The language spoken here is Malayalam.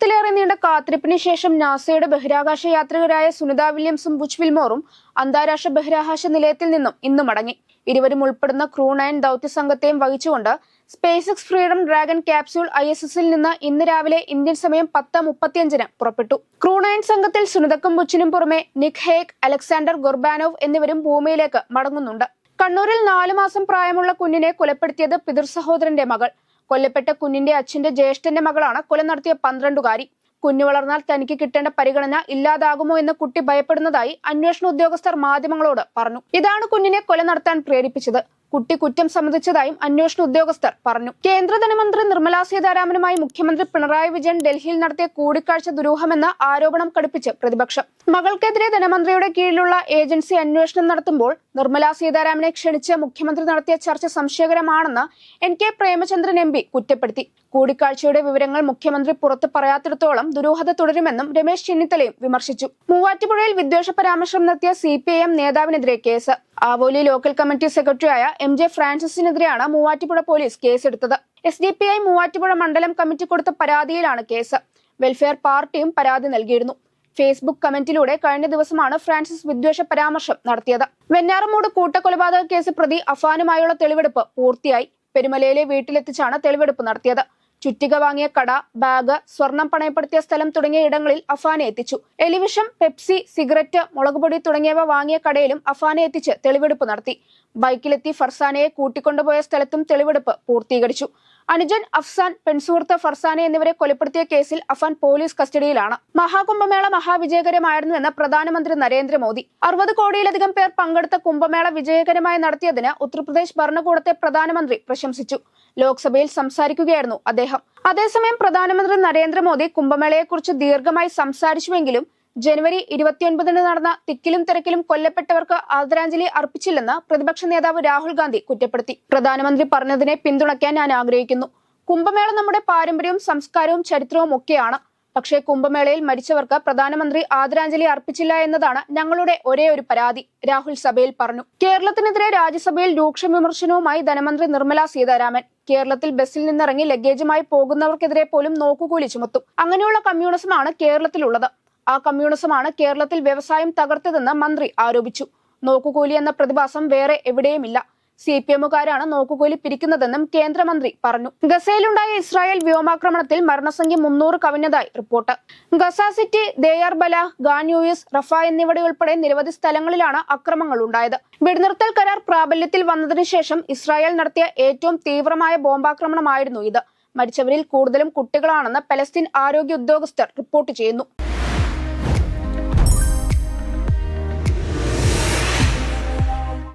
മാസത്തിലേറെ നീണ്ട കാത്തിരിപ്പിന് ശേഷം നാസയുടെ ബഹിരാകാശ യാത്രികരായ സുനിത വില്യംസും ബുച്ച് വിൽമോറും അന്താരാഷ്ട്ര ബഹിരാകാശ നിലയത്തിൽ നിന്നും ഇന്ന് മടങ്ങി. ഇരുവരും ഉൾപ്പെടുന്ന ക്രൂ 9 ദൗത്യ സംഘത്തെയും വഹിച്ചുകൊണ്ട് SpaceX Freedom Dragon capsule ISS-ൽ നിന്ന് ഇന്ന് രാവിലെ ഇന്ത്യൻ സമയം 10:35 പുറപ്പെട്ടു. ക്രൂ 9 സംഘത്തിൽ സുനിതക്കും ബുച്ചിനും പുറമെ നിക് ഹേഗ്, അലക്സാണ്ടർ ഗൊർബാനോവ് എന്നിവരും ഭൂമിയിലേക്ക് മടങ്ങുന്നുണ്ട്. കണ്ണൂരിൽ 4 മാസം പ്രായമുള്ള കുഞ്ഞിനെ കൊലപ്പെടുത്തിയത് പിതൃ സഹോദരന്റെ മകൾ. കൊല്ലപ്പെട്ട കുഞ്ഞിന്റെ അച്ഛന്റെ ജ്യേഷ്ഠന്റെ മകളാണ് കൊല നടത്തിയ 12-കാരി. കുഞ്ഞു വളർന്നാൽ തനിക്ക് കിട്ടേണ്ട പരിഗണന ഇല്ലാതാകുമോ എന്ന് കുട്ടി ഭയപ്പെടുന്നതായി അന്വേഷണ ഉദ്യോഗസ്ഥർ മാധ്യമങ്ങളോട് പറഞ്ഞു. ഇതാണ് കുഞ്ഞിനെ കൊല നടത്താൻ പ്രേരിപ്പിച്ചത്. കുട്ടി കുറ്റം സമ്മതിച്ചതായും അന്വേഷണ ഉദ്യോഗസ്ഥർ പറഞ്ഞു. കേന്ദ്ര ധനമന്ത്രി നിർമ്മലാ സീതാരാമനുമായി മുഖ്യമന്ത്രി പിണറായി വിജയൻ ഡൽഹിയിൽ നടത്തിയ കൂടിക്കാഴ്ച ദുരൂഹമെന്ന ആരോപണം കടുപ്പിച്ച് പ്രതിപക്ഷം. മകൾക്കെതിരെ ധനമന്ത്രിയുടെ കീഴിലുള്ള ഏജൻസി അന്വേഷണം നടത്തുമ്പോൾ നിർമ്മലാ സീതാരാമനെ ക്ഷണിച്ച് മുഖ്യമന്ത്രി നടത്തിയ ചർച്ച സംശയകരമാണെന്ന് NK പ്രേമചന്ദ്രൻ MP കുറ്റപ്പെടുത്തി. കൂടിക്കാഴ്ചയുടെ വിവരങ്ങൾ മുഖ്യമന്ത്രി പുറത്തു പറയാത്തിടത്തോളം ദുരൂഹത തുടരുമെന്നും രമേശ് ചെന്നിത്തലയും വിമർശിച്ചു. മൂവാറ്റുപുഴയിൽ വിദ്വേഷ പരാമർശം നടത്തിയ CPIM നേതാവിനെതിരെ കേസ്. ആവോലി ലോക്കൽ കമ്മിറ്റി സെക്രട്ടറിയായ MJ ഫ്രാൻസിസിനെതിരെയാണ് മൂവാറ്റുപുഴ പോലീസ് കേസെടുത്തത്. SDPI മൂവാറ്റുപുഴ മണ്ഡലം കമ്മിറ്റി കൊടുത്ത പരാതിയിലാണ് കേസ്. വെൽഫെയർ പാർട്ടിയും പരാതി നൽകിയിരുന്നു. ഫേസ്ബുക്ക് കമന്റിലൂടെ കഴിഞ്ഞ ദിവസമാണ് ഫ്രാൻസിസ് വിദ്വേഷ പരാമർശം നടത്തിയത്. വെഞ്ഞാറമൂട് കൂട്ടക്കൊലപാതക കേസ് പ്രതി അഫാനുമായുള്ള തെളിവെടുപ്പ് പൂർത്തിയായി. പെരുമലയിലെ വീട്ടിലെത്തിച്ചാണ് തെളിവെടുപ്പ് നടത്തിയത്. ചുറ്റിക വാങ്ങിയ കട, ബാഗ്, സ്വർണം പണയപ്പെടുത്തിയ സ്ഥലം തുടങ്ങിയ ഇടങ്ങളിൽ അഫാനെ എത്തിച്ചു. എലിവിഷം, പെപ്സി, സിഗരറ്റ്, മുളകുപൊടി തുടങ്ങിയവ വാങ്ങിയ കടയിലും അഫാനെ എത്തിച്ച് തെളിവെടുപ്പ് നടത്തി. ബൈക്കിലെത്തി ഫർസാനയെ കൂട്ടിക്കൊണ്ടുപോയ സ്ഥലത്തും തെളിവെടുപ്പ് പൂർത്തീകരിച്ചു. അനുജൻ അഫ്സാൻ, പെൺസുഹൃത്ത് ഫർസാന എന്നിവരെ കൊലപ്പെടുത്തിയ കേസിൽ അഫാൻ പോലീസ് കസ്റ്റഡിയിലാണ്. മഹാകുംഭമേള മഹാവിജയകരമായിരുന്നുവെന്ന് പ്രധാനമന്ത്രി നരേന്ദ്രമോദി. 60 കോടിയിലധികം പേർ പങ്കെടുത്ത കുംഭമേള വിജയകരമായി നടത്തിയതിന് ഉത്തർപ്രദേശ് ഭരണകൂടത്തെ പ്രധാനമന്ത്രി പ്രശംസിച്ചു. ലോക്സഭയിൽ സംസാരിക്കുകയായിരുന്നു അദ്ദേഹം. അതേസമയം പ്രധാനമന്ത്രി നരേന്ദ്രമോദി കുംഭമേളയെക്കുറിച്ച് ദീർഘമായി സംസാരിച്ചുവെങ്കിലും ജനുവരി 29 നടന്ന തിക്കിലും തിരക്കിലും കൊല്ലപ്പെട്ടവർക്ക് ആദരാഞ്ജലി അർപ്പിച്ചില്ലെന്ന് പ്രതിപക്ഷ നേതാവ് രാഹുൽ ഗാന്ധി കുറ്റപ്പെടുത്തി. പ്രധാനമന്ത്രി പറഞ്ഞതിനെ പിന്തുണയ്ക്കാൻ ഞാൻ ആഗ്രഹിക്കുന്നു. കുംഭമേള നമ്മുടെ പാരമ്പര്യവും സംസ്കാരവും ചരിത്രവും ഒക്കെയാണ്. പക്ഷേ കുംഭമേളയിൽ മരിച്ചവർക്ക് പ്രധാനമന്ത്രി ആദരാഞ്ജലി അർപ്പിച്ചില്ല എന്നതാണ് ഞങ്ങളുടെ ഒരേ ഒരു പരാതി, രാഹുൽ സഭയിൽ പറഞ്ഞു. കേരളത്തിനെതിരെ രാജ്യസഭയിൽ രൂക്ഷ വിമർശനവുമായി ധനമന്ത്രി നിർമ്മലാ സീതാരാമൻ. കേരളത്തിൽ ബസ്സിൽ നിന്നിറങ്ങി ലഗേജുമായി പോകുന്നവർക്കെതിരെ പോലും നോക്കുകൂലി ചുമത്തും. അങ്ങനെയുള്ള കമ്മ്യൂണിസമാണ് കേരളത്തിലുള്ളത്. ആ കമ്മ്യൂണിസമാണ് കേരളത്തിൽ വ്യവസായം തകർത്തതെന്ന് മന്ത്രി ആരോപിച്ചു. നോക്കുകൂലി എന്ന പ്രതിഭാസം വേറെ എവിടെയുമില്ല. CPM-കാരാണ് നോക്കുകൂലി പിരിക്കുന്നതെന്നും കേന്ദ്രമന്ത്രി പറഞ്ഞു. ഗസയിലുണ്ടായ ഇസ്രായേൽ വ്യോമാക്രമണത്തിൽ മരണസംഖ്യ 300 കവിഞ്ഞതായി റിപ്പോർട്ട്. ഗസ സിറ്റി, ദേയർ ബല, ഖാൻ യൂനിസ്, റഫ എന്നിവിടെയുൾപ്പെടെ നിരവധി സ്ഥലങ്ങളിലാണ് അക്രമങ്ങൾ ഉണ്ടായത്. വെടിനിർത്തൽ കരാർ പ്രാബല്യത്തിൽ വന്നതിനു ശേഷം ഇസ്രായേൽ നടത്തിയ ഏറ്റവും തീവ്രമായ ബോംബാക്രമണമായിരുന്നു ഇത്. മരിച്ചവരിൽ കൂടുതലും കുട്ടികളാണെന്ന് പലസ്തീൻ ആരോഗ്യ ഉദ്യോഗസ്ഥർ റിപ്പോർട്ട് ചെയ്യുന്നു.